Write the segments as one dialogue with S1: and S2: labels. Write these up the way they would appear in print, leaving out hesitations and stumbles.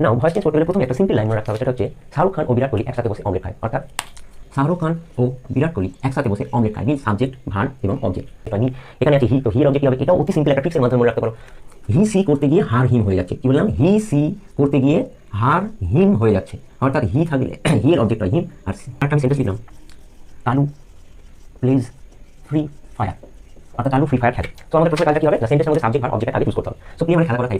S1: নাও voice change করতে গেলে প্রথমে একটা সিম্পল লাইন মনে রাখতে হবে, সেটা হচ্ছে শাহরুখ খান ও বিরাট কোহলি একসাথে বসে অমলেট খায়। অর্থাৎ শাহরুখ খান ও বিরাট কোহলি একসাথে বসে অমলেট খায়, মিন সাবজেক্ট, ভার্ব এবং অবজেক্ট। এখানে আছে হি, তো হির অবজেক্ট কি হবে? এটাও অতি সিম্পল একটা ট্রিক্সের মাধ্যমে মনে রাখতে পারো। হি সি করতে গিয়ে হার হিম হয়ে যাচ্ছে। কি বললাম? হি সি করতে গিয়ে হার হিম হয়ে যাচ্ছে। অর্থাৎ হি থাকলে হি এর অবজেক্ট হয় হিম, আর একটা আমি সেন্টেন্স লিখলাম, তালু প্লিজ ফ্রি ফায়ার। অর্থাৎ তালু ফ্রি ফায়ার খেলে। তো আমাদের প্রথমে কাজটা কি হবে? না সেন্টেন্সের মধ্যে সাবজেক্ট ভার্ব অবজেক্ট আগে ইউজ করতে হবে। সো কি আমরা খেলা করা খাই।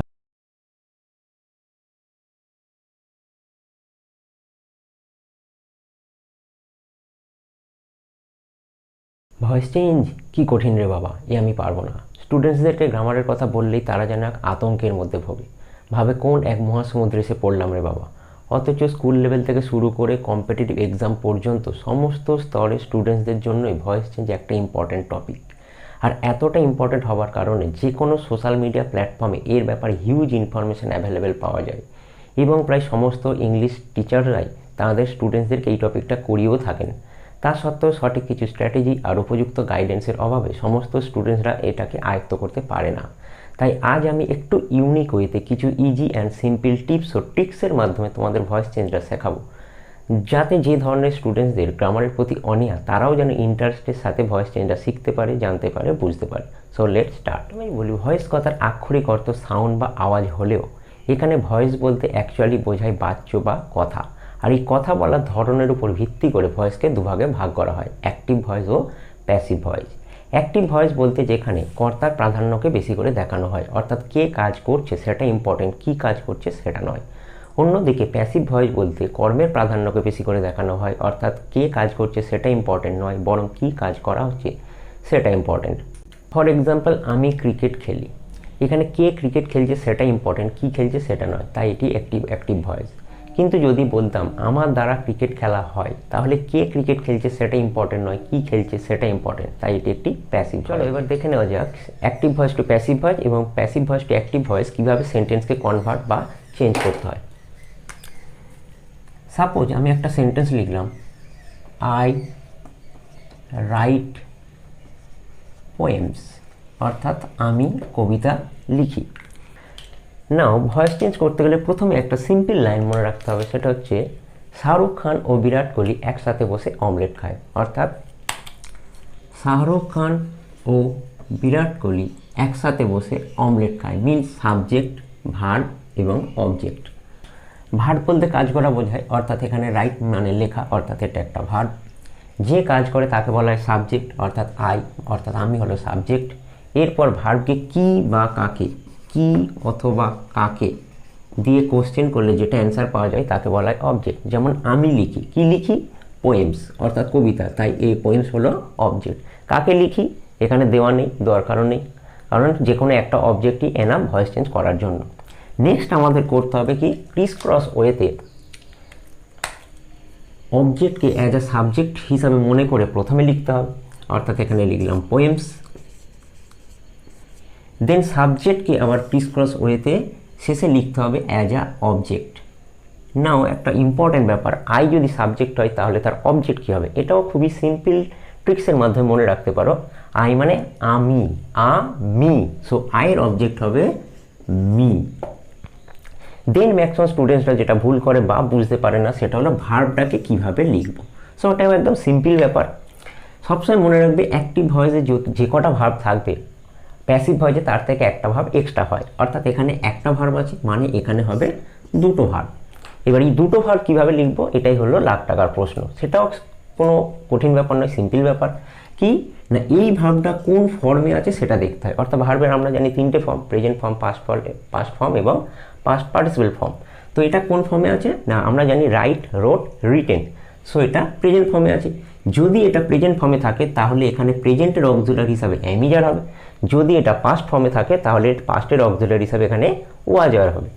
S1: ভয়েস চেঞ্জ কি কঠিন রে বাবা, এ আমি পারবো না। স্টুডেন্টসদেরকে গ্রামারের কথা বললেই তারা যেন এক আতঙ্কের মধ্যে ভোগে, ভাবে কোন এক মহাসমুদ্রে এসে পড়লাম রে বাবা। অথচ স্কুল লেভেল থেকে শুরু করে কম্পিটিটিভ এক্সাম পর্যন্ত সমস্ত স্তরের স্টুডেন্টসদের জন্যই ভয়েস চেঞ্জ একটা ইম্পর্ট্যান্ট টপিক। আর এতটা ইম্পর্ট্যান্ট হওয়ার কারণে যে কোনো সোশ্যাল মিডিয়া প্ল্যাটফর্মে এর ব্যাপারে হিউজ ইনফরমেশান অ্যাভেলেবেল পাওয়া যায়, এবং প্রায় সমস্ত ইংলিশ টিচাররাই তাদের স্টুডেন্টসদেরকে এই টপিকটা করিয়েও থাকেন। তা সত্ত্বেও সঠিক কিছু স্ট্র্যাটেজি আর উপযুক্ত গাইডেন্সের অভাবে সমস্ত স্টুডেন্টসরা এটাকে আয়ত্ত করতে পারে না। তাই আজ আমি একটু ইউনিক ওয়েতে কিছু ইজি অ্যান্ড সিম্পল টিপস ও ট্রিক্সের মাধ্যমে তোমাদের ভয়েস চেঞ্জটা শেখাবো, যাতে যে ধরনের স্টুডেন্টসদের গ্রামারের প্রতি অনীহা তারাও যেন ইন্টারেস্টের সাথে ভয়েস চেঞ্জটা শিখতে পারে, জানতে পারে, বুঝতে পারে। So let's start. আমি বলি, ভয়েস কথার আক্ষরিক অর্থ সাউন্ড বা আওয়াজ হলেও এখানে ভয়েস বলতে অ্যাকচুয়ালি বোঝায় বাচ্য বা কথা। আর এই কথা বলার ধরনের উপর ভিত্তি করে ভয়েসকে দুভাগে ভাগ করা হয়, অ্যাক্টিভ ভয়েস ও প্যাসিভ ভয়েস। অ্যাক্টিভ ভয়েস বলতে যেখানে কর্তার প্রাধান্যকে বেশি করে দেখানো হয়, অর্থাৎ কে কাজ করছে সেটা ইম্পর্টেন্ট, কী কাজ করছে সেটা নয়। অন্যদিকে প্যাসিভ ভয়েস বলতে কর্মের প্রাধান্যকে বেশি করে দেখানো হয়, অর্থাৎ কে কাজ করছে সেটা ইম্পর্টেন্ট নয়, বরং কী কাজ করা হচ্ছে সেটা ইম্পর্টেন্ট। ফর এক্সাম্পল, আমি ক্রিকেট খেলি, এখানে কে ক্রিকেট খেলছে সেটা ইম্পর্টেন্ট, কী খেলছে সেটা নয়, তাই এটি অ্যাক্টিভ ভয়েস। কিন্তু যদি বলতাম আমার দ্বারা ক্রিকেট খেলা হয়, তাহলে কে ক্রিকেট খেলছে সেটা ইম্পর্টেন্ট নয়, কী খেলছে সেটা ইম্পর্টেন্ট, তাই এটি একটি প্যাসিভ। চলো এবার দেখে নেওয়া যাক active voice to passive voice এবং passive voice to active voice কীভাবে সেন্টেন্সকে কনভার্ট বা চেঞ্জ করতে হয়। সাপোজ আমি একটা সেন্টেন্স লিখলাম, আই রাইট পোয়েমস, অর্থাৎ আমি কবিতা লিখি। নাও ভয়েস চেঞ্জ করতে গেলে প্রথমে একটা সিম্পল লাইন মনে রাখতে হবে, সেটা হচ্ছে শাহরুখ খান ও বিরাট কোহলি একসাথে বসে অমলেট খায়। অর্থাৎ শাহরুখ খান ও বিরাট কোহলি একসাথে বসে অমলেট খায়, মিনস সাবজেক্ট, ভার্ব এবং অবজেক্ট। ভার্ব বলতে কাজ করা বোঝায়, অর্থাৎ এখানে রাইট মানে লেখা, অর্থাৎ এটা একটা ভার্ব। যে কাজ করে তাকে বলা হয় সাবজেক্ট, অর্থাৎ আই, অর্থাৎ আমি হলো সাবজেক্ট। এরপর ভার্বকে কি বা কাকে, কি অথবা কাকে দিয়ে কোশ্চেন করলে যেটা অ্যান্সার পাওয়া যায় তাকে বলা হয় অবজেক্ট। যেমন আমি লিখি, কি লিখি? পোয়েমস, অর্থাৎ কবিতা, তাই এই পোয়েমস হলো অবজেক্ট। কাকে লিখি? এখানে দেওয়া নেই, দরকারও নেই, কারণ যে কোনো একটা অবজেক্টই এনাফ ভয়েস চেঞ্জ করার জন্য। নেক্সট আমাদের করতে হবে কি, ক্রিস ক্রস ওয়েতে অবজেক্টকে অ্যাজ আ সাবজেক্ট হিসাবে মনে করে প্রথমে লিখতে হবে, অর্থাৎ এখানে লিখলাম পোয়েমস। দেন সাবজেক্টকে আবার ক্রিস ক্রস ওয়েতে শেষে লিখতে হবে অ্যাজ আ অবজেক্ট। নাও একটা ইম্পর্টেন্ট ব্যাপার, আই যদি সাবজেক্ট হয় তাহলে তার অবজেক্ট কী হবে? এটাও খুবই সিম্পল ট্রিক্সের মাধ্যমে মনে রাখতে পারো। আই মানে আমি, আমি, সো আইয়ের অবজেক্ট হবে মি। দেন ম্যাক্সিমাম স্টুডেন্টসরা যেটা ভুল করে বা বুঝতে পারে না সেটা হলো ভার্বটাকে কীভাবে লিখব। সো ওটাও একদম সিম্পল ব্যাপার। সবসময় মনে রাখবে অ্যাক্টিভ ভয়েসে যে কটা ভার্ব থাকবে, প্যাসিভ ভয়েসে তার থেকে একটা ভার্ব এক্সট্রা হয়, অর্থাৎ এখানে একটা ভার্ব আছে মানে এখানে হবে দুটো ভার্ব। এবার এই দুটো ভার্ব কীভাবে লিখব, এটাই হলো লাখ টাকার প্রশ্ন। সেটাও কোনো কঠিন ব্যাপার নয়, সিম্পল ব্যাপার। কি না, এই ভার্বটা কোন ফর্মে আছে সেটা দেখতে হয়। অর্থাৎ ভার্বের আমরা জানি তিনটে form, present form, past form এবং পাস্ট পার্টিসিপল ফর্ম। তো এটা কোন ফর্মে আছে না, আমরা জানি রাইট, রোট, রিটেন। সো এটা প্রেজেন্ট ফর্মে আছে। যদি এটা প্রেজেন্ট ফর্মে থাকে তাহলে এখানে প্রেজেন্টের অক্সিলারি হিসাবে অ্যামিজার হবে। যদি এটা পাস্ট ফর্মে থাকে তাহলে পাস্টের অক্সিলারি হিসাবে এখানে ওয়াজার হবে।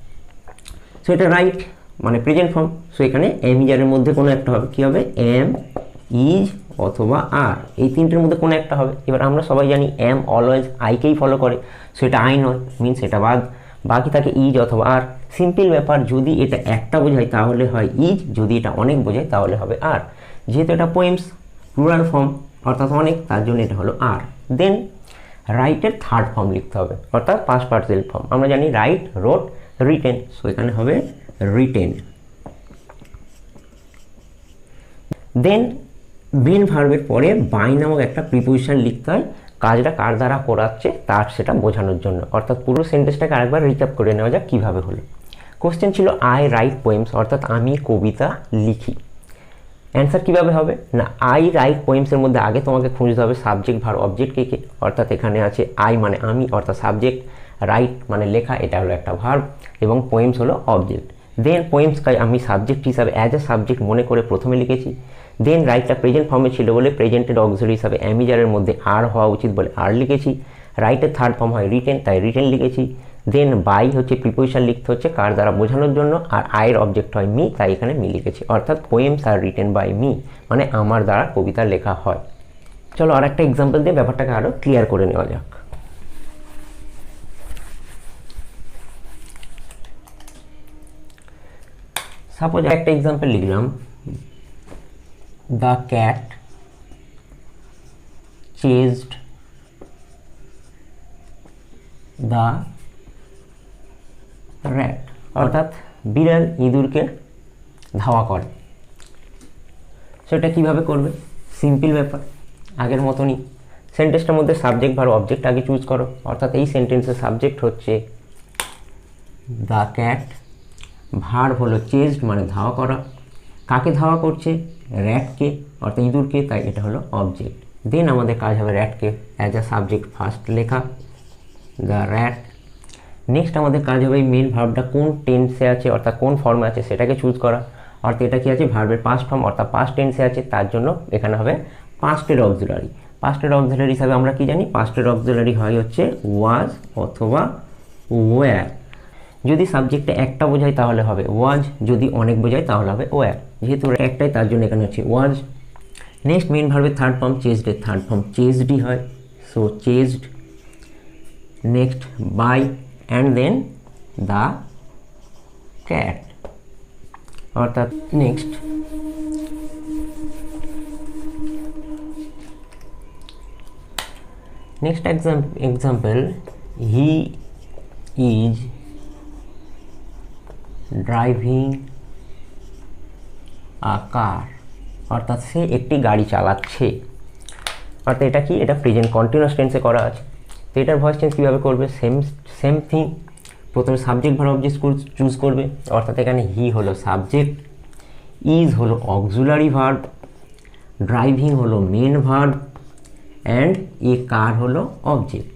S1: সো এটা রাইট মানে প্রেজেন্ট ফর্ম, সো এখানে অ্যামিজারের মধ্যে কোনো একটা হবে। কী হবে? এম, ইজ অথবা আর, এই তিনটের মধ্যে কোনো একটা হবে। এবার আমরা সবাই জানি এম অলওয়েজ আইকেই ফলো করে, সো এটা আই নয়, মিনস এটা বাদ, বাকি থাকে ইজ অথবা আর। সিম্পল ব্যাপার, যদি এটা একটা বোঝায় তাহলে হয় ইজ, যদি এটা অনেক বোঝায় তাহলে হবে আর। যেহেতু এটা পোয়েমস প্লুরাল ফর্ম অর্থাৎ অনেক, তার জন্য এটা হলো আর। দেন রাইটের থার্ড ফর্ম লিখতে হবে, অর্থাৎ পাস্ট পার্টিসিপল ফর্ম। আমরা জানি রাইট, রোট, রিটেন, সো এখানে হবে রিটেন। দেন মেন ভার্বের পরে বাই নামক একটা প্রিপোজিশন লিখতে হয়, কাজটা কার দ্বারা করাচ্ছে তার সেটা বোঝানোর জন্য। অর্থাৎ পুরো সেন্টেন্সটাকে আরেকবার রিক্যাপ করে নেওয়া যাক কীভাবে হলো। কোশ্চেন ছিল আই রাইট পোয়েমস, অর্থাৎ আমি কবিতা লিখি। অ্যান্সার কীভাবে হবে না, আই রাইট পোয়েমসের মধ্যে আগে তোমাকে খুঁজতে হবে সাবজেক্ট ভার্ব অবজেক্ট কে কে। অর্থাৎ এখানে আছে আই মানে আমি অর্থাৎ সাবজেক্ট, রাইট মানে লেখা এটা হলো একটা ভার্ব, এবং পোয়েমস হলো অবজেক্ট। দেন পোয়েমসকে আমি সাবজেক্ট হিসাবে অ্যাজ এ সাবজেক্ট মনে করে প্রথমে লিখেছি। দেন রাইটটা প্রেজেন্ট ফর্মে ছিল বলে প্রেজেন্টেড অক্সিলারি হিসাবে অ্যামিজারের মধ্যে আর হওয়া উচিত বলে আর লিখেছি। রাইটের থার্ড ফর্ম হয় রিটেন, তাই রিটেন লিখেছি। দেন বাই হচ্ছে প্রিপোজিশন লিখতে হচ্ছে কার দ্বারা বোঝানোর জন্য, আর আয়ের অবজেক্ট হয় মি, তাই এখানে মি লিখেছি। অর্থাৎ poems are written by me মানে আমার দ্বারা কবিতা লেখা হয়। চলো আর একটা এক্সাম্পল দিয়ে ব্যাপারটাকে আরও ক্লিয়ার করে নেওয়া যাক। সাপোজ একটা এক্সাম্পল লিখলাম, the cat chased the rat, অর্থাৎ বিড়াল ইঁদুরকে ধাওয়া করে। সেটা কিভাবে করবে, সিম্পল ব্যাপার, আগের মতনই। সেন্টেন্সটার মধ্যে সাবজেক্ট ভার্ব অবজেক্ট আগে চুজ করো। অর্থাৎ এই সেন্টেন্সের সাবজেক্ট হচ্ছে দ্য ক্যাট, ভার্ব হলো চেজড মানে ধাওয়া করা। কাকে ধাওয়া করছে, র্যাটকে অর্থাৎ ইঁদুরকে, তাই এটা হলো অবজেক্ট। দেন আমাদের কাজ হবে র্যাটকে অ্যাজ আ সাবজেক্ট ফার্স্ট লেখা, দ্য র্যাট। নেক্সট আমাদের কাজ হবে এই মেন ভার্বটা কোন টেন্সে আছে অর্থাৎ কোন ফর্মে আছে সেটাকে চুজ করা। অর্থাৎ এটা কি আছে, ভার্বের পাস্ট ফর্ম অর্থাৎ পাস্ট টেন্সে আছে, তার জন্য এখানে হবে পাস্টের অক্সিলারি। পাস্টের অক্সিলারি হিসাবে আমরা কি জানি, পাস্টের অক্সিলারি হয় হচ্ছে ওয়াজ অথবা ওয়্যার। যদি সাবজেক্টে একটা বোঝায় তাহলে হবে ওয়াজ, যদি অনেক বোঝায় তাহলে হবে ওয়্যার। যেহেতু একটাই তার জন্য এখানে হচ্ছে ওয়াজ। নেক্সট মেন ভার্বের থার্ড ফর্ম চেজডের থার্ড ফর্ম চেজডই হয়, so chased. Next by and then the cat, অর্থাৎ next example, he is driving a car, অর্থাৎ সে একটি গাড়ি চালাচ্ছে। অর্থাৎ এটা কি, এটা প্রেজেন্ট কন্টিনিউয়াস টেন্সে করা আছে। তো এটার ভয়েস চেঞ্জ কীভাবে করবে, সেম থিং। প্রথমে সাবজেক্ট ভার্ব অবজেক্ট চুজ করবে। অর্থাৎ এখানে হি হলো সাবজেক্ট, ইজ হলো অক্সিলারি ভার্ব, ড্রাইভিং হলো মেন ভার্ব, অ্যান্ড এ কার হলো অবজেক্ট।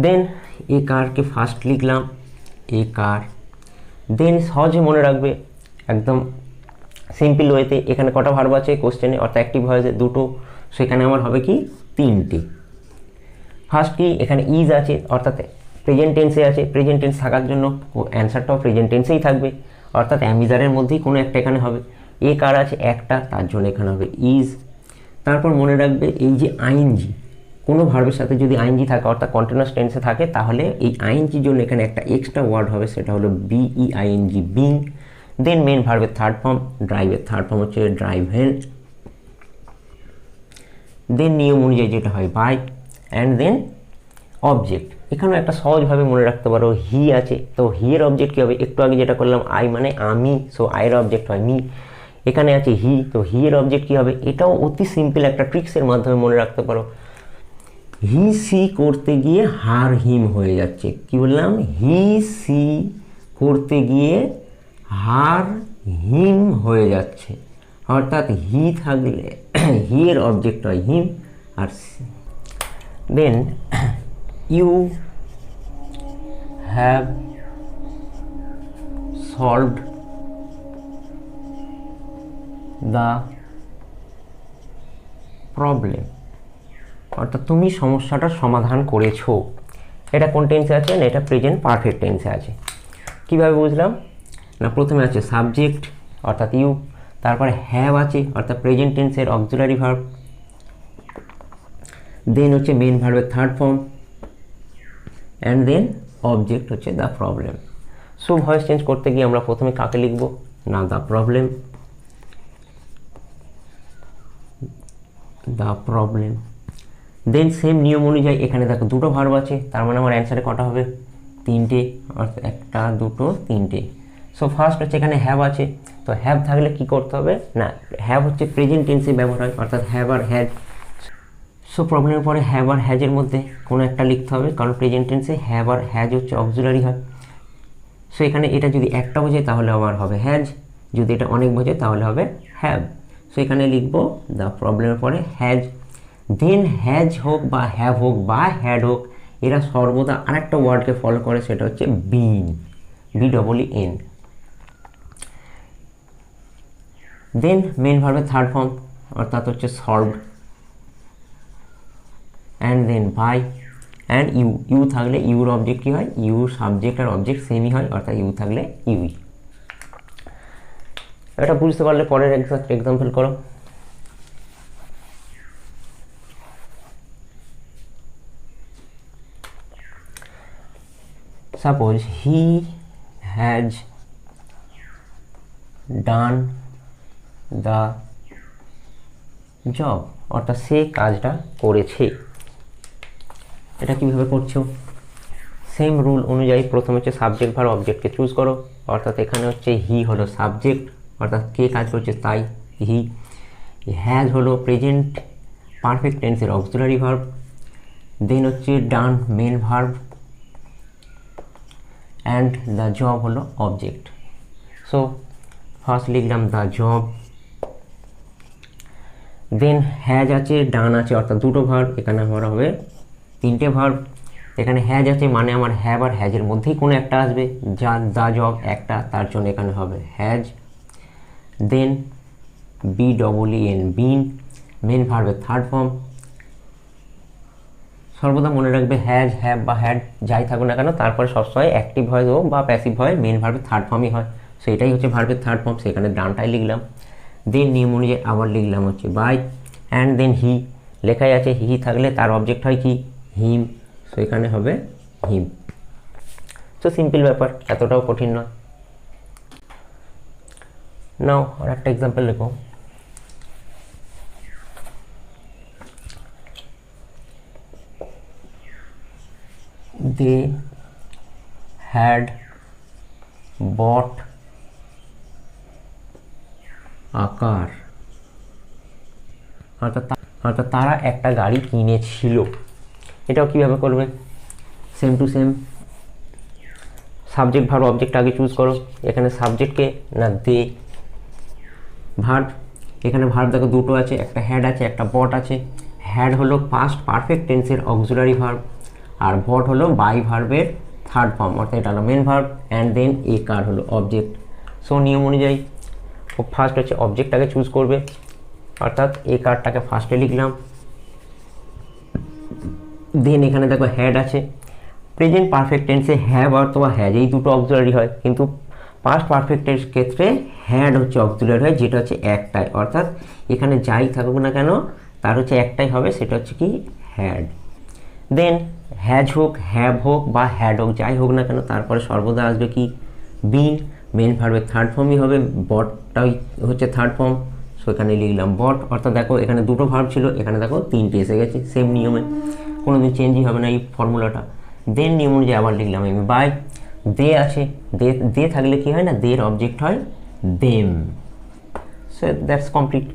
S1: দেন এ কারকে ফার্স্ট লিখলাম, এ কার। দেন সহজে মনে রাখবে একদম সিম্পল ওয়েতে, এখানে কটা ভার্ব আছে কোশ্চেনে, অর্থাৎ অ্যাক্টিভ ভয়েসে দুটো, সেখানে আমার হবে কি তিনটে। ফার্স্ট কি, এখানে ইজ আছে অর্থাৎ প্রেজেন্ট টেন্সে আছে, প্রেজেন্ট টেন্স থাকার জন্য অ্যান্সারটাও প্রেজেন্ট টেন্সেই থাকবে, অর্থাৎ অ্যামিজারের মধ্যেই কোনো একটা এখানে হবে। এ কার আছে একটা, তার জন্য এখানে হবে ইজ। তারপর মনে রাখবে এই যে আইএনজি, কোনো ভার্বের সাথে যদি আইএনজি থাকে অর্থাৎ কন্টিনিউয়াস টেন্সে থাকে তাহলে এই আইএনজির জন্য এখানে একটা এক্সট্রা ওয়ার্ড হবে, সেটা হলো বিইআইএনজি, বিং। দেন মেন ভার্বের থার্ড ফর্ম, ড্রাইভের থার্ড ফর্ম হচ্ছে ড্রাইভেন। দেন নিয়ম অনুযায়ী যেটা হয় বাই, অ্যান্ড দেন অবজেক্ট। এখানেও একটা সহজভাবে মনে রাখতে পারো, হি আছে, তো হি এর অবজেক্ট কী হবে, একটু আগে যেটা করলাম আই মানে আমি, সো আইয়ের অবজেক্ট হয় মি। এখানে আছে হি, তো হি এর অবজেক্ট কী হবে, এটাও অতি সিম্পল একটা ট্রিক্সের মাধ্যমে মনে রাখতে পারো। হি সি করতে গিয়ে হার হিম হয়ে যাচ্ছে, কি বললাম, হি সি করতে গিয়ে হার হিম হয়ে যাচ্ছে, অর্থাৎ হি থাকলে হি এর অবজেক্ট হয় হিম আর then you have solved the problem, অর্থাৎ তুমি সমস্যাটার সমাধান করেছো। এটা কোন টেন্সে আছে না, এটা প্রেজেন্ট পারফেক্ট টেন্সে আছে। কীভাবে বুঝলাম না, প্রথমে আছে সাবজেক্ট অর্থাৎ ইউ, তারপরে হ্যাভ আছে অর্থাৎ প্রেজেন্ট টেন্সের অক্সিলারি ভার্ব, দেন হচ্ছে মেন ভার্বের third form, and then object হচ্ছে the problem. So voice change করতে গিয়ে আমরা প্রথমে কাকে লিখব না, the problem, the problem. Then same নিয়ম অনুযায়ী এখানে দেখো দুটো ভার্ব আছে, তার মানে আমার অ্যান্সারে কটা হবে তিনটে, অর্থাৎ একটা দুটো তিনটে। সো ফার্স্ট হচ্ছে এখানে হ্যাভ আছে, তো হ্যাভ থাকলে কি করতে হবে না, হ্যাভ হচ্ছে প্রেজেন্ট টেন্সে ব্যবহার হয়, অর্থাৎ হ্যাভ আর হ্যাজ। সো প্রবলেমের পরে হ্যাভ আর হ্যাজের মধ্যে কোনো একটা লিখতে হবে, কারণ প্রেজেন্ট টেন্সে হ্যাভ আর হ্যাজ হচ্ছে অক্সিলারি হয়। সো এখানে এটা যদি একটা বোঝায় তাহলে আবার হবে হ্যাজ, যদি এটা অনেক বোঝায় তাহলে হবে হ্যাভ। সো এখানে লিখবো দ্য প্রবলেমের পরে হ্যাজ। দেন হ্যাজ হোক বা হ্যাভ হোক বা হ্যাড হোক, এরা সর্বদা আরেকটা ওয়ার্ডকে ফলো করে, সেটা হচ্ছে বিন, BEEN। দেন মেন ভার্বের থার্ড ফর্ম অর্থাৎ হচ্ছে served, and then by and you. You থাকলে ইউর অবজেক্ট কী হয়, ইউর সাবজেক্ট আর অবজেক্ট সেমই হয়, অর্থাৎ ইউ থাকলে ইউই। এটা বুঝতে পারলে পরের এক্সাম্পল করো। Suppose he has done the job, অর্থাৎ সে কাজটা করেছে। এটা কীভাবে করছো, সেম রুল অনুযায়ী প্রথম হচ্ছে সাবজেক্ট ভার্ব অবজেক্টকে চুজ করো, অর্থাৎ এখানে হচ্ছে হি হলো সাবজেক্ট, অর্থাৎ কে কাজ করছে তাই হি। হ্যাজ হলো প্রেজেন্ট পারফেক্ট টেন্সের অক্সিলারি ভার্ব। দেন হচ্ছে done main verb, and the job হলো অবজেক্ট। সো ফার্স্ট লিখলাম দ্য জব, দেন হ্যাজ আছে ডান আছে, অর্থাৎ দুটো ভার্ব, এখানে আমার হবে তিনটে ভার্ব। এখানে হ্যাজ আছে মানে আমার হ্যাভ আর হ্যাজের মধ্যেই কোনো একটা আসবে, যা দ্য জব একটা, তার জন্য এখানে হবে has. Then BEEN been, main ভার্বের থার্ড ফর্ম। সর্বদা মনে রাখবে হ্যাজ হ্যাভ বা হ্যাড যাই থাকুক না কেন তারপরে সবসময় অ্যাক্টিভ ভয়েস হোক বা প্যাসিভ হয় মেন ভার্বের থার্ড ফর্মই হয়, সো এটাই হচ্ছে ভার্বের থার্ড ফর্ম, সেখানে ডানটাই লিখলাম। দেন নিয়ম অনুযায়ী আবার লিখলাম হচ্ছে বাই, অ্যান্ড দেন হি, লেখাই আছে হি থাকলে তার অবজেক্ট হয় কি হিম, সো এখানে হবে হিম। সো সিম্পল ব্যাপার, এতটাও কঠিন নয়। নাও আর একটা এক্সাম্পল লেখো। they had bought a car, অর্থাৎ তারা একটা গাড়ি কিনেছিল। এটাও কীভাবে করবে, same to same subject verb object আগে চুজ করো। এখানে সাবজেক্টকে না দে, ভার্ব, এখানে ভার্ব দেখো দুটো আছে, একটা হ্যাড আছে একটা বট আছে। হ্যাড হলো পাস্ট পারফেক্ট টেন্সের অক্সিলারি ভার্ব, আর বট হলো বাই ভার্বের থার্ড ফর্ম, অর্থাৎ এটা হলো মেন ভার্ব, অ্যান্ড দেন এ কার হলো অবজেক্ট। সো নিয়ম অনুযায়ী ফার্স্ট হচ্ছে অবজেক্টটাকে চুজ করবে, অর্থাৎ এ কারটাকে ফার্স্টে লিখলাম। দেন এখানে দেখো হ্যাড আছে, প্রেজেন্ট পারফেক্ট টেন্সে হ্যাভ অথবা হ্যাজ এই দুটো অক্সিলারি হয়, কিন্তু পাস্ট পারফেক্ট টেন্সের ক্ষেত্রে হ্যাড হচ্ছে অক্সিলারি হয়, যেটা হচ্ছে একটাই, অর্থাৎ এখানে যাই থাকুক না কেন তার হচ্ছে একটাই হবে, সেটা হচ্ছে কি হ্যাড। দেন হ্যাজ হোক হ্যাভ হোক বা হ্যাড হোক যাই হোক না কেন তারপরে সর্বদা আসবে কি বিন, মেন ভার্বের থার্ড ফর্মই হবে, বটটাই হচ্ছে থার্ড ফর্ম, সো এখানে লিখলাম বট। অর্থাৎ দেখো এখানে দুটো ভার্ব ছিল, এখানে দেখো তিনটে এসে গেছে, সেম নিয়মে কোনো দিন চেঞ্জই হবে না এই ফর্মুলাটা। দেন নিয়ম অনুযায়ী আবার লিখলাম আমি বাই। দে আছে, দে থাকলে কি হয় না দের অবজেক্ট হয় দেম, সো দ্যাটস কমপ্লিট।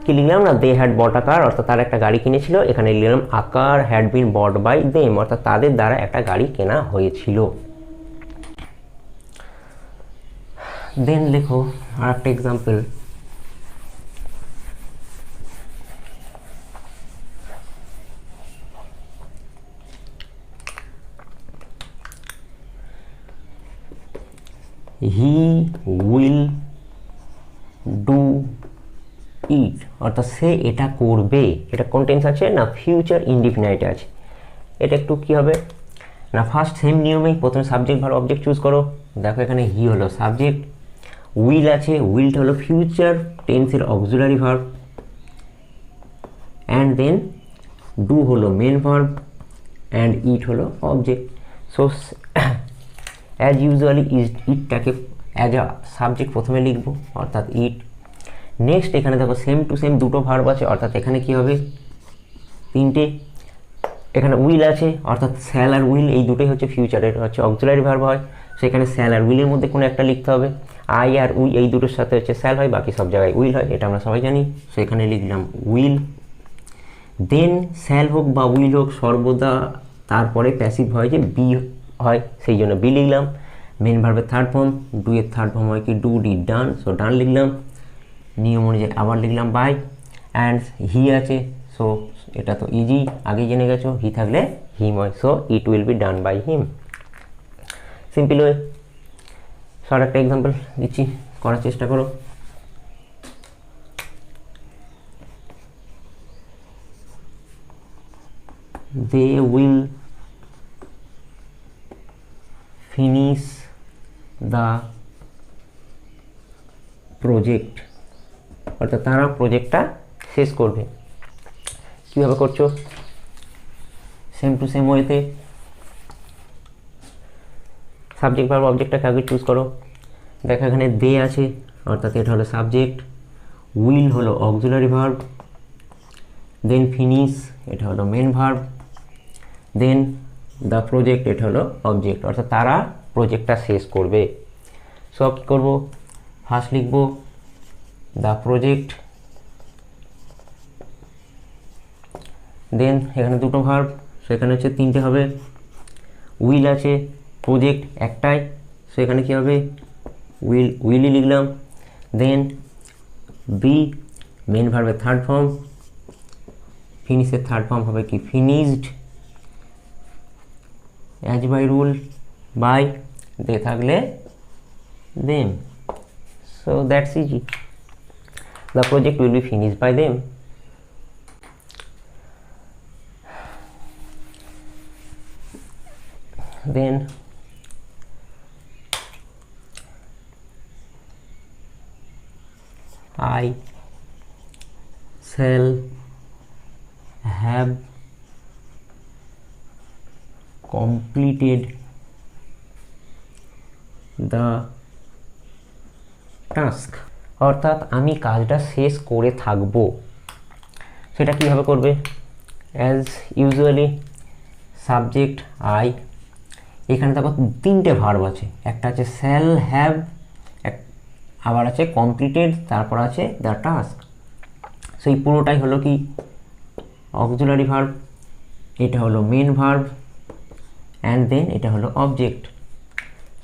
S1: কি লিখলাম না they had bot a car, অর্থাৎ তারা একটা গাড়ি কিনেছিল, এখানে লিখলাম a car had been bought by them, অর্থাৎ তাদের দ্বারা একটা গাড়ি কেনা হয়েছিল। দেন লেখো আর একটা example. He will do it, অর্থাৎ সে এটা করবে, এটা কোন টেন্স আছে না ফিউচার ইনডিফিনাইট আছে। এটা একটু কি হবে না ফার্স্ট সেম নিয়মেই প্রথমে সাবজেক্ট ভার্ব অবজেক্ট চুজ করো। দেখো এখানে হি হলো সাবজেক্ট, উইল আছে, উইলটা হলো ফিউচার টেন্সের auxiliary verb, and then do হলো মেন ভার্ব, অ্যান্ড ইট হলো অবজেক্ট। সো অ্যাজ ইউজুয়ালি ইটটাকে অ্যাজ আ সাবজেক্ট প্রথমে লিখবো, অর্থাৎ ইট। নেক্সট এখানে দেখো সেম টু সেম দুটো ভার্ব আছে, অর্থাৎ এখানে কি হবে তিনটে, এখানে উইল আছে, অর্থাৎ স্যাল আর উইল এই দুটোই হচ্ছে ফিউচারের হচ্ছে অক্সিলারি ভার্ব হয়, সেখানে স্যাল আর উইলের মধ্যে কোনো একটা লিখতে হবে। আই আর উই এই দুটোর সাথে হচ্ছে স্যাল হয়, বাকি সব জায়গায় উইল হয়, এটা আমরা সবাই জানি। সেখানে লিখলাম উইল। দেন স্যাল হোক বা উইল হোক সর্বদা তারপরে প্যাসিভ হয় যে বি হয়, সেই জন্য বি লিখলাম। মেন ভার্বের থার্ড ফর্ম, ডু এর থার্ড ফর্ম হয় কি ডু, ডিড, ডান, সো ডান লিখলাম। নিয়ম অনুযায়ী আবার লিখলাম বাই। অ্যান্ড হি আছে, সো এটা তো ইজি, আগেই জেনে গেছো, হি থাকলে হিম হয়, so it will be done by him. Simple way. Short একটা এক্সাম্পল দিচ্ছি, করার চেষ্টা করো। they will finish the project, অর্থাৎ তারা প্রজেক্টটা শেষ করবে। কীভাবে করছো? সেম টু সেম ওয়েতে সাবজেক্ট ভার্ব অবজেক্টটাকে আগে চুজ করো। দেখো এখানে দে আছে, অর্থাৎ এটা হলো সাবজেক্ট, উইল হলো অক্সিলারি ভার্ব, দেন ফিনিশ এটা হলো main verb, then the project এটা হলো অবজেক্ট, অর্থাৎ তারা প্রজেক্টটা শেষ করবে। সব কী করবো? ফার্স্ট লিখবো দ্য প্রজেক্ট, দেন এখানে দুটো ভার্ব, সেখানে হচ্ছে তিনটে হবে, উইল আছে, প্রজেক্ট একটাই, সেখানে কী হবে উইলই লিখলাম। দেন বি মেন ভার্বের থার্ড ফর্ম, ফিনিশের থার্ড ফর্ম হবে কি finished, as by rule, by they থাকলে them, so that's easy, the project will be finished by them. Then I shall have completed the task, অর্থাৎ আমি কাজটা শেষ করে থাকব। সেটা কীভাবে করবে? অ্যাজ ইউজুয়ালি সাবজেক্ট আই, এখানে দেখো তিনটে ভার্ব আছে, একটা আছে শ্যাল হ্যাভ, আবার আছে কমপ্লিটেড, তারপর আছে দ্য টাস্ক। সেই পুরোটাই হলো কি অক্সিলারি ভার্ব, এটা হলো মেন ভার্ব, অ্যান্ড দেন এটা হলো অবজেক্ট।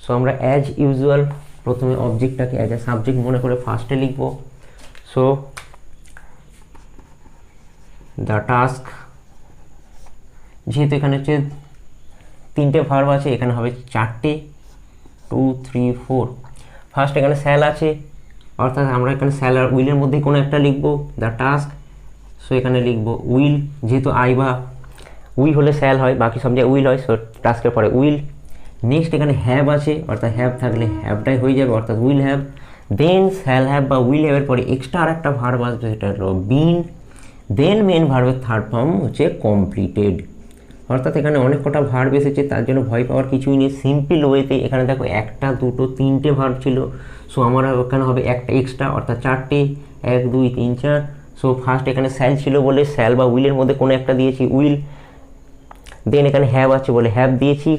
S1: সো আমরা অ্যাজ ইউজুয়াল প্রথমে অবজেক্টটাকে অ্যাজ এ সাবজেক্ট মনে করে ফার্স্টে লিখব। সো দ্য টাস্ক, যেহেতু এখানে হচ্ছে তিনটে ভার্ব আছে, এখানে হবে চারটে, 2 3 4। ফার্স্ট এখানে স্যাল আছে, অর্থাৎ আমরা এখানে স্যাল আর উইলের মধ্যে কোনো একটা লিখব, দ্য টাস্ক, সো এখানে লিখব উইল, যেহেতু আই বা উই হলে স্যাল হয়, বাকি সব জায়গায় উইল হয়, সো টাস্কের পরে উইল। নেক্সট এখানে হ্যাভ আছে, অর্থাৎ হ্যাভ থাকলে হ্যাভটাই হয়ে যাবে, অর্থাৎ will have. Then shall have বা উইল হ্যাভের পরে এক্সট্রা আর একটা ভার্ব আসবে, সেটা হলো বিন। দেন মেন ভার্বের থার্ড ফর্ম হচ্ছে কমপ্লিটেড, অর্থাৎ এখানে অনেক কটা ভার্ব এসেছে, তার জন্য ভয় পাওয়ার কিছুই নেই। সিম্পল ওয়েতে এখানে দেখো একটা দুটো তিনটে ভার্ব ছিল, সো আমার ওখানে হবে একটা এক্সট্রা, অর্থাৎ চারটে, 1 2 3 4। সো ফার্স্ট এখানে স্যাল ছিল বলে স্যাল বা উইলের মধ্যে কোনো একটা দিয়েছি উইল, দেন এখানে হ্যাভ আছে বলে হ্যাভ দিয়েছি,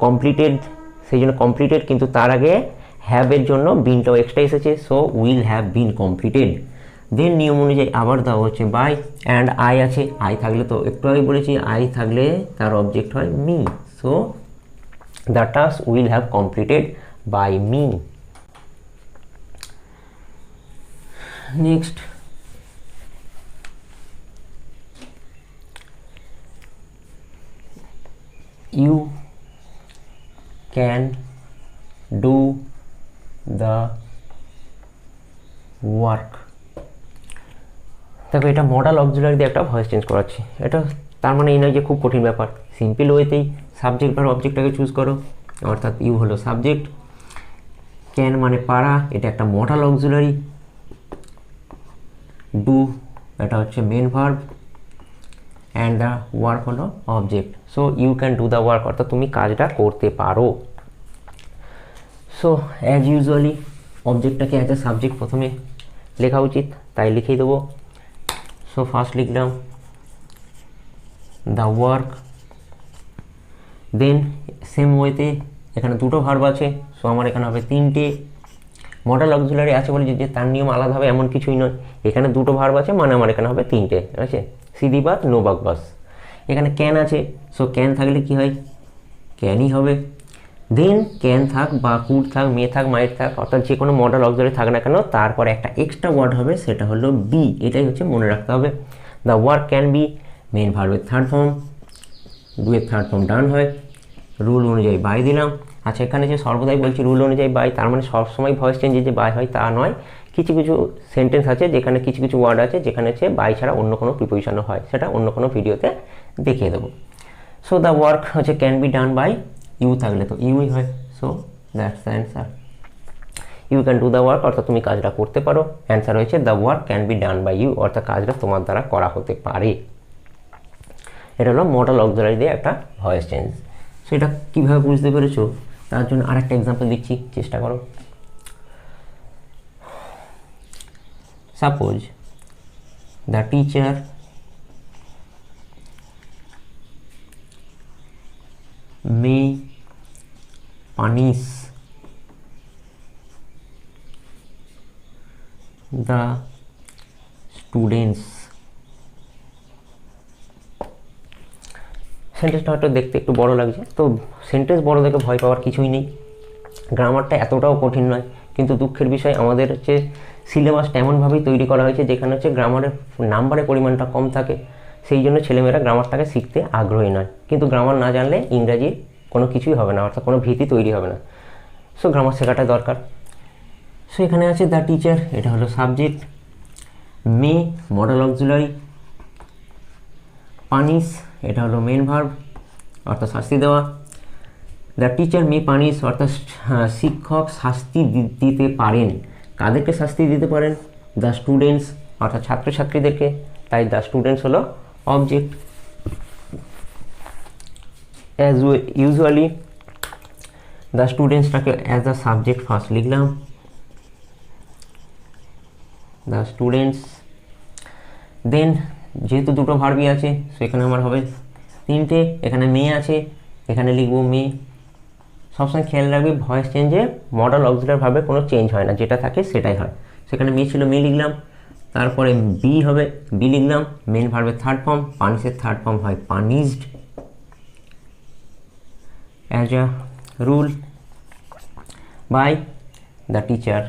S1: কমপ্লিটেড সেই জন্য কমপ্লিটেড, কিন্তু তার আগে হ্যাভের জন্য বিনটাও এক্সট্রা এসেছে, so will have been completed. Then নিয়ম অনুযায়ী আবার দেওয়া হচ্ছে বাই, অ্যান্ড আই আছে, আই থাকলে তো একটু আগে বলেছি আই থাকলে তার অবজেক্ট হয় me, so the task will have completed by me. Next you can do the work, দেখো এটা মডাল অক্সিলারি দিয়ে একটা ভয়েস চেঞ্জ করাচ্ছি, এটা তার মানে এই নয় যে খুব কঠিন ব্যাপার। সিম্পল ওয়েতেই সাবজেক্ট আর অবজেক্টটাকে চুজ করো, অর্থাৎ ইউ হলো সাবজেক্ট, ক্যান মানে পারা, এটা একটা মডাল অক্সিলারি, ডু এটা হচ্ছে main verb, and the work হলো object. So you can do the work, অর্থাৎ তুমি কাজটা করতে পারো। সো অ্যাজ ইউজুয়ালি অবজেক্টটাকে অ্যাজ এ সাবজেক্ট প্রথমে লেখা উচিত, তাই লিখেই দেবো। সো ফার্স্ট লিখলাম দ্য ওয়ার্ক। দেন সেম ওয়েতে এখানে দুটো ভার্ব আছে, সো আমার এখানে হবে তিনটে। মডেল অক্সিলারি আছে বলে যে তার নিয়ম আলাদা হবে এমন কিছুই নয়, এখানে দুটো ভার্ব আছে মানে আমার এখানে হবে তিনটে, ঠিক আছে। সিদি বাদ নো বাক বাস। এখানে ক্যান আছে, সো ক্যান থাকলে কি হয়, ক্যানই হবে। দেন ক্যান থাক বা কুড থাক, মে থাক, মাইট থাক, অর্থাৎ যে কোনো মডেল অক্সিলারি থাক না কেন তারপরে একটা এক্সট্রা ওয়ার্ড হবে, সেটা হলো বি। এটাই হচ্ছে মনে রাখতে হবে। The work can be main ভার্বের থার্ড ফর্ম, ডুয়ের থার্ড ফর্ম ডান হয়। রুল অনুযায়ী বাই দিলাম। আচ্ছা, এখানে যে সর্বদাই বলছি রুল অনুযায়ী বাই, তার মানে সবসময় ভয়েস চেঞ্জে যে বাই হয় তা নয়। কিছু কিছু সেন্টেন্স আছে যেখানে কিছু কিছু ওয়ার্ড আছে যেখানে হচ্ছে বাই ছাড়া অন্য কোনো প্রিপোজিশনও হয়, সেটা অন্য কোনো ভিডিওতে দেখিয়ে দেবো। সো দ্য ওয়ার্ক হচ্ছে can be done by you, থাকলে তো ইউই হয়। So that's the answer. You can do the work, অর্থাৎ তুমি কাজটা করতে পারো। অ্যান্সার হয়েছে the work can be done by you, অর্থাৎ কাজটা তোমার দ্বারা করা হতে পারে। এটা হলো মডেল অক্সিলারি দিয়ে একটা ভয়েস চেঞ্জ। সো এটা কীভাবে বুঝতে পেরেছো তার জন্য আরেকটা এক্সাম্পল দিচ্ছি, চেষ্টা করো। Suppose the teacher may punish the students. সেন্টেন্সটা হয়তো দেখতে একটু বড় লাগছে, তো সেন্টেন্স বড় দেখে ভয় পাওয়ার কিছুই নেই। গ্রামারটা এতটাও কঠিন নয়, কিন্তু দুঃখের বিষয় আমাদের হচ্ছে সিলেবাসটা এমনভাবেই তৈরি করা হয়েছে যেখানে হচ্ছে গ্রামারের নাম্বারের পরিমাণটা কম থাকে, সেই জন্য ছেলেমেয়েরা গ্রামারটাকে শিখতে আগ্রহী নয়। কিন্তু গ্রামার না জানলে ইংরাজির কোনো কিছুই হবে না, অর্থাৎ কোনো ভীতি তৈরি হবে না। সো গ্রামার শেখাটা দরকার। সো এখানে আছে দ্য টিচার, এটা হলো সাবজেক্ট। মে মডেল অক্সিলারি। পানিশ এটা হলো মেন ভার্ব, অর্থাৎ শাস্তি দেওয়া। দ্য টিচার মে পানিশ অর্থাৎ শিক্ষক শাস্তি দিতে পারেন। কাদেরকে শাস্তি দিতে পারেন? দ্য স্টুডেন্টস অর্থাৎ ছাত্রছাত্রীদেরকে, তাই দ্য স্টুডেন্টস হলো অবজেক্ট। অ্যাজ ইউজুয়ালি দ্য স্টুডেন্টসটাকে অ্যাজ দ্য সাবজেক্ট ফার্স্ট লিখলাম, দ্য স্টুডেন্টস। দেন যেহেতু দুটো ভার্বই আছে সেখানে আমার হবে তিনটে। এখানে মে আছে, এখানে লিখবো মে। সবসময় খেয়াল রাখবে ভয়েস চেঞ্জে মডেল অক্সিলারি ভার্বে কোনো চেঞ্জ হয় না, যেটা থাকে সেটাই হয়। সেখানে মে ছিল মে লিখলাম, তারপরে বি হবে বি লিখলাম। মেন ভার্বের থার্ড ফর্ম, পানিশের থার্ড ফর্ম হয় punished. As a rule by the teacher.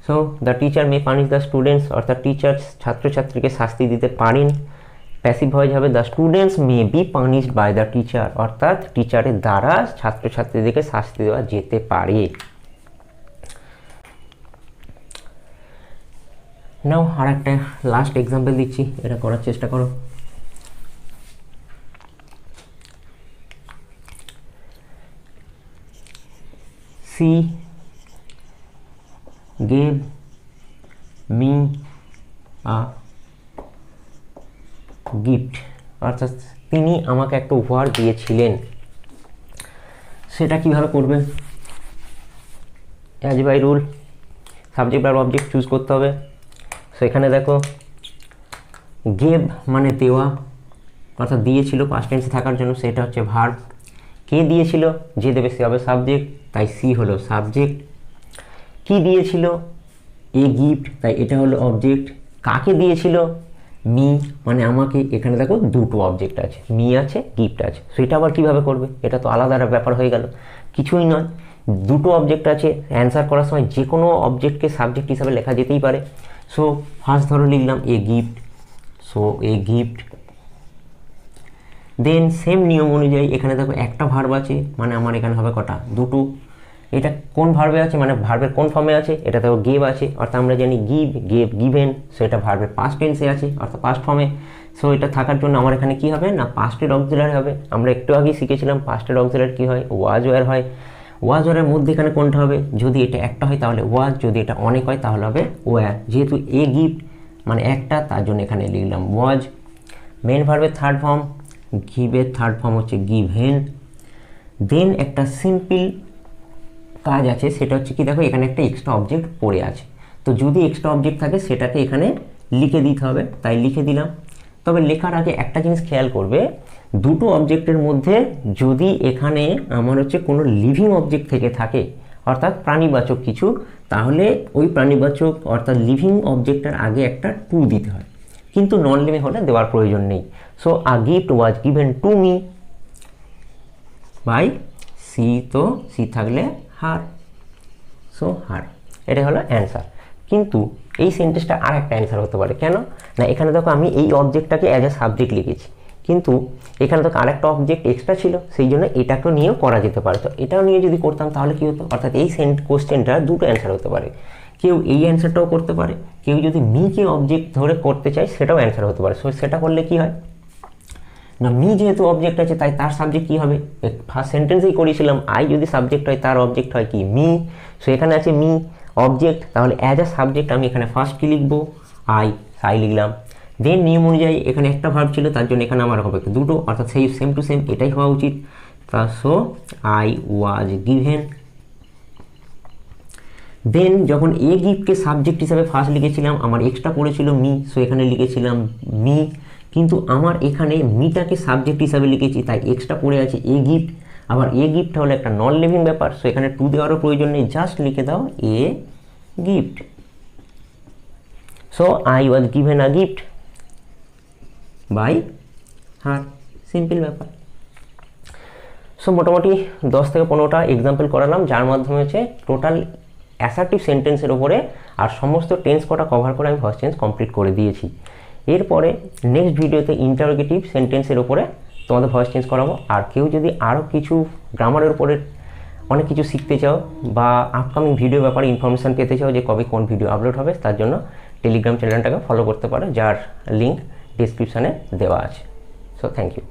S1: So the teacher may punish the students অর্থাৎ টিচার ছাত্রছাত্রীকে শাস্তি দিতে পারেন। প্যাসিভ ভয়েস হবে the students may be punished by the teacher, অর্থাৎ টিচারের দ্বারা ছাত্রছাত্রীদেরকে শাস্তি দেওয়া যেতে পারে। নাও আর একটা লাস্ট এক্সাম্পল দিচ্ছি, এটা করার চেষ্টা করো। She gave me a gift অর্থাৎ তিনি আমাকে একটা উপহার দিয়েছিলেন। সেটা কিভাবে করবে? অ্যাজ বাই রুল সাবজেক্ট আর অবজেক্ট চুজ করতে হবে। সো এখানে দেখো গেভ মানে দেওয়া, অর্থাৎ দিয়েছিল পাস্ট টেন্সে থাকার জন্য, সেটা হচ্ছে ভার্ব। কে দিয়েছিল? যে দেবে সে হবে সাবজেক্ট, তাই সি হলো সাবজেক্ট। কি দিয়েছিল? এ গিফট, তাই এটা হলো অবজেক্ট। কাকে দিয়েছিল? মি মানে আমাকে। এখানে দেখো দুটো অবজেক্ট আছে, মি আছে গিফট আছে। সেটা আবার কিভাবে করবে? এটা তো আলাদা ব্যাপার হয়ে গেল। কিছুই নয়, দুটো অবজেক্ট আছে, অ্যান্সার করার সময় যে কোনো অবজেক্টকে সাবজেক্ট হিসাবে লেখা যেতেই পারে। সো ফার্স্ট ধরো লিখলাম a gift, so a gift. Then same নিয়ম অনুযায়ী এখানে দেখো একটা ভার্ব আছে, মানে আমার এখানে হবে কটা? দুটো। এটা কোন ভার্বে আছে, মানে ভার্বের কোন ফর্মে আছে? এটা দেখো গেভ আছে, অর্থাৎ আমরা জানি গিভ, গেভ, গিভেন। সো এটা ভার্বের পাস্ট টেন্সে আছে, অর্থাৎ পাস্ট ফর্মে। সো এটা থাকার জন্য আমার এখানে কি হবে না, পাস্টের অক্সিলারি হবে। আমরা একটু আগেই শিখেছিলাম পাস্টের অক্সিলারি কী হয়, ওয়াজ ওয়ার হয়। ওয়াজ ওয়ারের মধ্যে এখানে কোনটা হবে? যদি এটা একটা হয় তাহলে ওয়াজ, যদি এটা অনেক হয় তাহলে হবে ওয়ার। যেহেতু এ গিফট মানে একটা, তার জন্য এখানে লিখলাম ওয়াজ। মেন ভার্বের থার্ড ফর্ম, গিভের থার্ড ফর্ম হচ্ছে গিভেন। দেন একটা সিম্পল কাজ আছে, সেটা হচ্ছে কি দেখো এখানে একটা এক্সট্রা অবজেক্ট পড়ে আছে। তো যদি এক্সট্রা অবজেক্ট থাকে সেটাকে এখানে লিখে দিতে হবে, তাই লিখে দিলাম। তবে লেখার আগে একটা জিনিস খেয়াল করবে, দুটো অবজেক্টের মধ্যে যদি এখানে আমার হচ্ছে কোনো লিভিং অবজেক্ট থেকে থাকে, অর্থাৎ প্রাণীবাচক কিছু, তাহলে ওই প্রাণীবাচক অর্থাৎ লিভিং অবজেক্টের আগে একটা টু দিতে হয়, কিন্তু নন লিভিং হলে দেওয়ার প্রয়োজন নেই। So a gift was given to me by she, তো সি থাকলে হার, সো হার, এটা হলো অ্যান্সার। কিন্তু এই সেন্টেন্সটা আর একটা অ্যান্সার হতে পারে। কেন না, এখানে দেখো আমি এই অবজেক্টটাকে অ্যাজ এ সাবজেক্ট লিখেছি, কিন্তু এখানে তো আরেকটা অবজেক্ট এক্সট্রা ছিল, সেই জন্য এটাকেও নিয়েও করা যেতে পারে। তো এটাও নিয়ে যদি করতাম তাহলে কী হতো, অর্থাৎ এই কোশ্চেনটা দুটো অ্যান্সার হতে পারে। কেউ এই অ্যান্সারটাও করতে পারে, কেউ যদি মিকে অবজেক্ট ধরে করতে চায় সেটাও অ্যান্সার হতে পারে। সো সেটা করলে কী হয় না, মি যেহেতু অবজেক্ট আছে তাই তার সাবজেক্ট কী হবে, ফার্স্ট সেন্টেন্সেই করেছিলাম আই যদি সাবজেক্ট হয় তার অবজেক্ট হয় কি মি। সো এখানে আছে মি অবজেক্ট, তাহলে অ্যাজ আ সাবজেক্ট আমি এখানে ফার্স্ট কী লিখবো, আই লিখলাম। দেন নিয়ম অনুযায়ী এখানে একটা ভার্ব ছিল, তার জন্য এখানে আমার হবে দুটো, অর্থাৎ সেই সেম টু সেম এটাই হওয়া উচিত। তা সো আই ওয়াজ গিভেন। দেন যখন এ গিফটকে সাবজেক্ট হিসাবে ফার্স্ট লিখেছিলাম, আমার এক্সট্রা পড়েছিল মি, সো এখানে লিখেছিলাম মি, কিন্তু আমার এখানে মিটাকে সাবজেক্ট হিসাবে লিখেছি তাই এক্সট্রা পড়ে আছে এ গিফট। আবার এ গিফট হলো একটা নন লিভিং ব্যাপার, সো এখানে টু দেওয়ারও প্রয়োজন নেই, জাস্ট লিখে দাও a gift. So I was given a gift by her, simple ব্যাপার। সো মোটামুটি 10 থেকে 15টা এক্সাম্পল করালাম, যার মাধ্যমে হচ্ছে টোটাল অ্যাসার্টিভ সেন্টেন্সের ওপরে আর সমস্ত টেন্স কটা কভার করে আমি ফার্স্ট টেন্স কমপ্লিট করে দিয়েছি। এরপরে নেক্সট ভিডিওতে ইন্টারোগেটিভ সেন্টেন্সের ওপরে তোমাদের ভয়েস চেঞ্জ করাবো। আর কেউ যদি আরও কিছু গ্রামারের উপরে অনেক কিছু শিখতে চাও বা আপকামিং ভিডিও ব্যাপারে ইনফরমেশান পেতে চাও যে কবে কোন ভিডিও আপলোড হবে, তার জন্য টেলিগ্রাম চ্যানেলটাকে ফলো করতে পারো, যার লিঙ্ক ডিসক্রিপশানে দেওয়া আছে। So thank you.